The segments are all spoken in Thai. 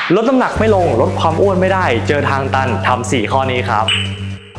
ลดน้ำหนักไม่ลงลดความอ้วนไม่ได้เจอทางตันทำ4ข้อนี้ครับ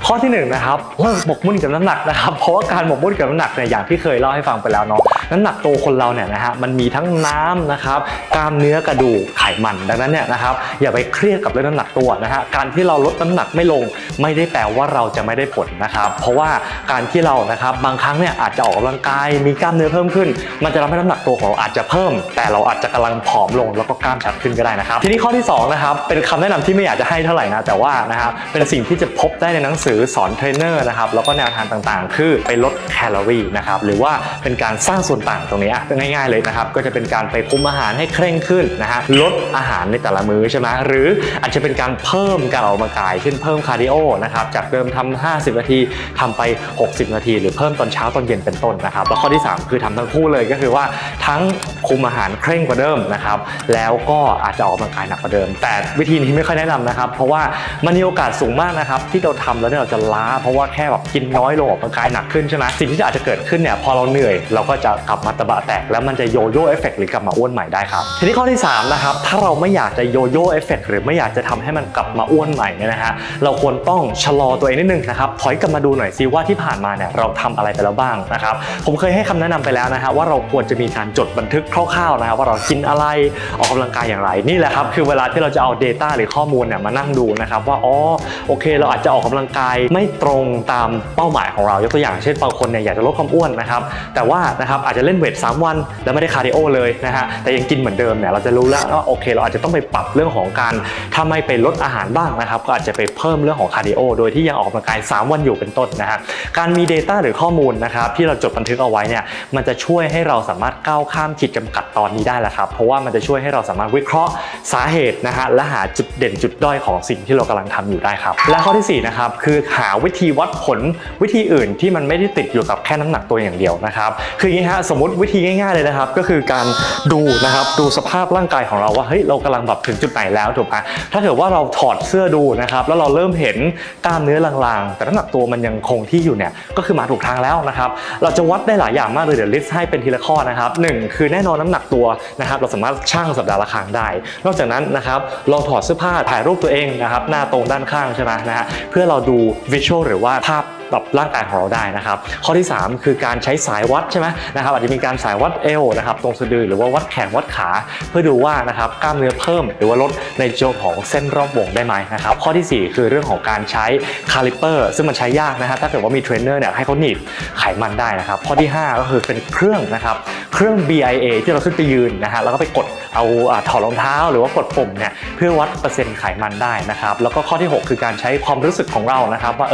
ข้อที่1นะครับเลิกหมกมุ่นกับน้ำหนักนะครับเพราะว่าการหมกมุ่นกับน้ำหนักเนี่ยอย่างที่เคยเล่าให้ฟังไปแล้วเนาะน้ำหนักตัวคนเราเนี่ยนะฮะมันมีทั้งน้ำนะครับกล้ามเนื้อกระดูกไขมันดังนั้นเนี่ยนะครับอย่าไปเครียดกับเรื่องน้ำหนักตัวนะฮะการที่เราลดน้ำหนักไม่ลงไม่ได้แปลว่าเราจะไม่ได้ผลนะครับเพราะว่าการที่เรานะครับบางครั้งเนี่ยอาจจะออกกำลังกายมีกล้ามเนื้อเพิ่มขึ้นมันจะทำให้น้ำหนักตัวของเราอาจจะเพิ่มแต่เราอาจจะกำลังผอมลงแล้วก็กล้ามชัดขึ้นก็ได้นะครับทีนี้ข้อที่2นะครับเป็นคำแนะนำที่ไม่อยากจะให้เท่าไหร่นะแต่ว่านะครับเป็นสิ่งที่จะพบได้ในหนังสือสอนเทรนเนอร์นะครับแล้วก็แนวทางต่างๆคือไปลดแคลอรี่นะครับหรือว่าเป็นการสร้างส่วนต่างตรงนี้ง่ายๆเลยนะครับก็จะเป็นการไปคุมอาหารให้เคร่งขึ้นนะฮะลดอาหารในแต่ละมื้อใช่ไหมหรืออาจจะเป็นการเพิ่มการออกกำลังกายเช่นเพิ่มคาร์ดิโอนะครับจากเดิมทำ50นาทีทำไป60นาทีหรือเพิ่มตอนเช้าตอนเย็นเป็นต้นนะครับแล้วข้อที่3คือทำทั้งคู่เลยก็คือว่าทั้งคุมอาหารเคร่งกว่าเดิมนะครับแล้วก็อาจจะออกกำลังกายหนักกว่าเดิมแต่วิธีนี้ไม่ค่อยแนะนำนะครับเพราะว่ามันมีโอกาสสูงมากนะครับที่เราทำแล้วเนี่ยเราจะล้าเพราะว่าแค่แบบกินน้อยลงออกกำลังกายหนักขึ้นใช่ไหมสิ่งที่อาจจะเกิดขึ้นเนี่ยพอเราเหนื่อยเราก็จะกลับมาตะบะแตกแล้วมันจะโยโย่เอฟเฟกต์หรือกลับมาอ้วนใหม่ได้ครับทีนี้ข้อที่3นะครับถ้าเราไม่อยากจะโยโย่เอฟเฟกต์หรือไม่อยากจะทำให้มันกลับมาอ้วนใหม่เนี่ยนะฮะเราควรต้องชะลอตัวเองนิดนึงนะครับถอยกลับมาดูหน่อยซิว่าที่ผ่านมาเนี่ยเราทำอะไรไปแล้วบ้างนะครับผมเคยให้คำแนะนำไปแล้วนะฮะว่าเราควรจะมีการจดบันทึกคร่าวๆนะครับว่าเรากินอะไรออกกำลังกายอย่างไรนี่แหละครับคือเวลาที่เราจะเอา Data หรือข้อมูลเนี่ยมานั่งดูนะครับว่าอ๋อโอเคเราอาจจะออกกำลังกายไม่ตรงตามเป้าหมายของเรายกตัวอย่างเช่นบางคนเนี่ยอยากจะลดความอ้วนนะครับแต่ว่านะครับอาจจะเล่นเวท3วันแล้วไม่ได้คาร์ดิโอเลยนะฮะแต่ยังกินเหมือนเดิมเนี่ยเราจะรู้แล้วว่าโอเคเราอาจจะต้องไปปรับเรื่องของการถ้าไม่ไปลดอาหารบ้างนะครับก็อาจจะไปเพิ่มเรื่องของคาร์ดิโอโดยที่ยังออกกำลังกาย3วันอยู่เป็นต้นนะฮะการมี Data หรือข้อมูลนะครับที่เราจดบันทึกเอาไว้เนี่ยมันจะช่วยให้เราสามารถก้าวข้ามขีดจำกัดตอนนี้ได้แล้วครับเพราะว่ามันจะช่วยให้เราสามารถวิเคราะห์สาเหตุนะฮะและหาจุดเด่นจุดด้อยของสิ่งที่เรากำลังทำอยู่ได้ครับและข้อที่4นะครับคือหาวิธีวัดผลวิธีอื่นที่มันไม่ได้ติดอยู่กับแค่น้ำหนักตัวอย่างเดียวนะครับคืออย่างนี้ฮะสมมติวิธีง่ายๆเลยนะครับก็คือการดูนะครับดูสภาพร่างกายของเราว่าเฮ้ยเรากำลังแบบถึงจุดไหนแล้วถูกไหมถ้าเกิดว่าเราถอดเสื้อดูนะครับแล้วเราเริ่มเห็นกล้ามเนื้อลางๆแต่น้ำหนักตัวมันยังคงที่อยู่เนี่ยก็คือมาถูกทางแล้วนะครับเราจะวัดได้หลายอย่างมากเลยเดี๋ยวลิสต์ให้เป็นทีละข้อนะครับ1คือแน่นอนน้ำหนักตัวนะครับเราสามารถชั่งสัปดาห์ละครั้งได้นอกจากนั้นนะครับลองถอดเสื้อผ้าถ่ายรูปตัวเองนะครับหน้าตรงด้านข้างใช่ไหมนะฮะเพื่อเราดูวิชวลหรือว่าภาพแบบร่างกายของเราได้นะครับข้อที่3คือการใช้สายวัดใช่ไหมนะครับอาจจะมีการสายวัดเอวนะครับตรงสะดือหรือว่าวัดแขนวัดขาเพื่อดูว่านะครับกล้ามเนื้อเพิ่มหรือว่าลดในโจของเส้นรอบวงได้ไหมนะครับข้อที่4คือเรื่องของการใช้คาลิเปอร์ซึ่งมันใช้ยากนะฮะถ้าเกิดว่ามีเทรนเนอร์เนี่ยให้เขาหนีบไขมันได้นะครับข้อที่5ก็คือเป็นเครื่องนะครับเครื่อง BIA ที่เราขึ้นไปยืนนะฮะแล้วก็ไปกดเอาถอดรองเท้าหรือว่ากดปุ่มเนี่ยเพื่อวัดเปอร์เซ็นต์ไขมันได้นะครับแล้วก็ข้อที่6คือการใช้ความรู้สึกของเรานะครับว่า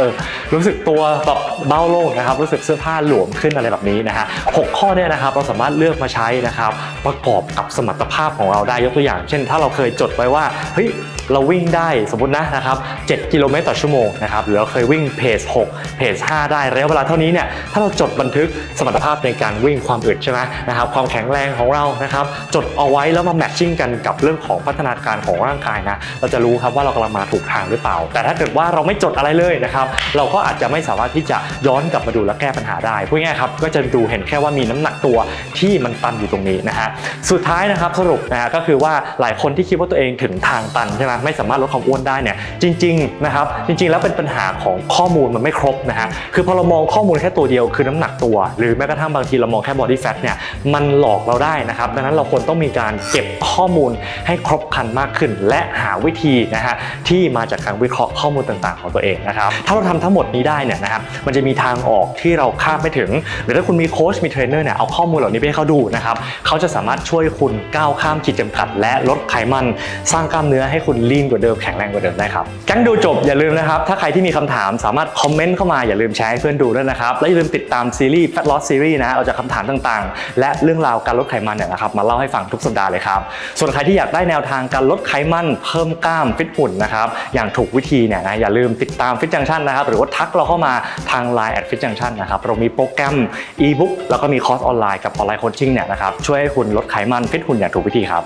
รู้สึกตัวแบบเบาลงนะครับรู้สึกเสื้อผ้าหลวมขึ้นอะไรแบบนี้นะฮะ6ข้อเนี่ยนะครับเราสามารถเลือกมาใช้นะครับประกอบกับสมรรถภาพของเราได้ยกตัวอย่างเช่นถ้าเราเคยจดไว้ว่าเฮ้ยเราวิ่งได้สมมตินะครับ7 กิโลเมตรต่อชั่วโมงนะครับหรือเราเคยวิ่งเพจ6เพจ5ได้ระยะเวลาเท่านี้เนี่ยถ้าเราจดบันทึกสมรรถภาพในการวิ่งความอึดใช่ไหมนะครับความแข็งแรงของเรานะครับจดเอาไว้แล้วมาแมทชิ่งกันกับเรื่องของพัฒนาการของร่างกายนะเราจะรู้ครับว่าเรากำลังมาถูกทางหรือเปล่าแต่ถ้าเกิดว่าเราไม่จดอะไรเลยนะครับเราก็อาจจะไม่สามารถที่จะย้อนกลับมาดูและแก้ปัญหาได้พูดง่ายๆครับก็จะดูเห็นแค่ว่ามีน้ำหนักตัวที่มันตันอยู่ตรงนี้นะฮะสุดท้ายนะครับสรุปนะฮะก็คือว่าหลายคนที่คิดว่าตัวเองถึงทางตันใช่ไหมไม่สามารถลดความอ้วนได้เนี่ยจริงๆนะครับจริงๆแล้วเป็นปัญหาของข้อมูลมันไม่ครบนะฮะคือพอเรามองข้อมูลแค่ตัวเดียวคือน้ำหนักตัวหรือแม้กระทั่งบางทีเรามองแค่ body fat เนี่ยมันหลอกเราได้นะครับดังนั้นเราควรต้องมีการเก็บข้อมูลให้ครบครันมากขึ้นและหาวิธีนะฮะที่มาจากการวิเคราะห์ข้อมูลต่างๆของตัวเองนะครับถ้าเราทำทั้งหมดนี้ได้เนี่ยนะครับมันจะมีทางออกที่เราคาดไม่ถึงหรือถ้าคุณมีโค้ชมีเทรนเนอร์เนี่ยเอาข้อมูลเหล่านี้ไปให้เขาดูนะครับเขาจะสามารถช่วยคุณก้าวข้ามขีดจำกัดและลดไขมันสร้างกล้ามเนื้อให้คุณลีนกว่าเดิมแข็งแรงกว่าเดิมได้ครับแก๊งดูจบอย่าลืมนะครับถ้าใครที่มีคำถามสามารถคอมเมนต์เข้ามาอย่าลืมแชร์ให้เพื่อนดูด้วยนะครับและอย่าลืมติดตามซีรีส์ Fat Loss Series นะเราจะคำถามต่างๆและเรื่องราวการลดไขมันเนี่ยนะครับมาเล่าให้ฟังทุกสัปดาห์เลยครับส่วนใครที่อยากได้แนวทางการลดไขมันเพิ่มกล้ามฟิตหุ่นนะครับอย่างถูกวิธีเนี่ยนะอย่าลืมติดตาม Fit Junction นะครับหรือว่าทักเราเข้ามาทาง Line @Fit Junction นะครับเรามีโปรแกรม e-book แล้วก็มีคอร์สออนไลน์กับออนไลน์โคชชิ่งเนี่ยนะครับช่วยให้คุณลดไขมันฟิตหุ่นอย่างถูกวิธีครับ